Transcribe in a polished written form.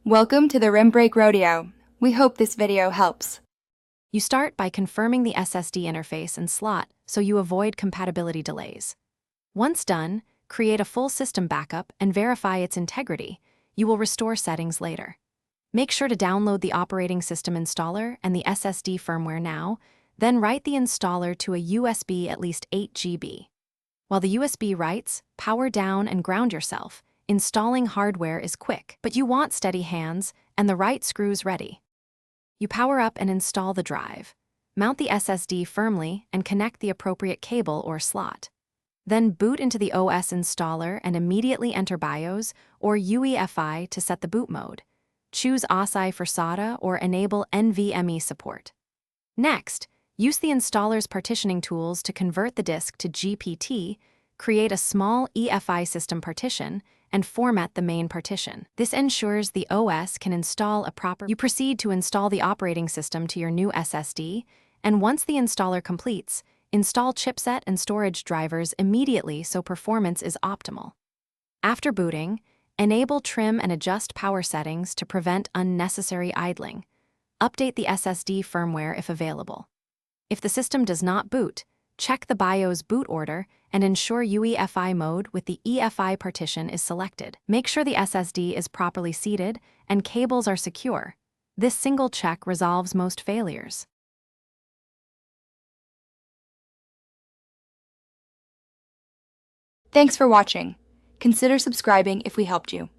Welcome to the Rim Break Rodeo. We hope this video helps. You start by confirming the SSD interface and slot so you avoid compatibility delays. Once done, create a full system backup and verify its integrity. You will restore settings later. Make sure to download the operating system installer and the SSD firmware now, then write the installer to a USB at least 8 GB. While the USB writes, power down and ground yourself. Installing hardware is quick, but you want steady hands and the right screws ready. You power up and install the drive. Mount the SSD firmly and connect the appropriate cable or slot. Then boot into the OS installer and immediately enter BIOS or UEFI to set the boot mode. Choose OSI for SATA or enable NVMe support. Next, use the installer's partitioning tools to convert the disk to GPT, create a small EFI system partition, and format the main partition. This ensures the OS can install a proper. You proceed to install the operating system to your new SSD, and once the installer completes, install chipset and storage drivers immediately so performance is optimal. After booting, enable trim and adjust power settings to prevent unnecessary idling. Update the SSD firmware if available. If the system does not boot, check the BIOS boot order and ensure UEFI mode with the EFI partition is selected. Make sure the SSD is properly seated and cables are secure. This single check resolves most failures. Thanks for watching. Consider subscribing if we helped you.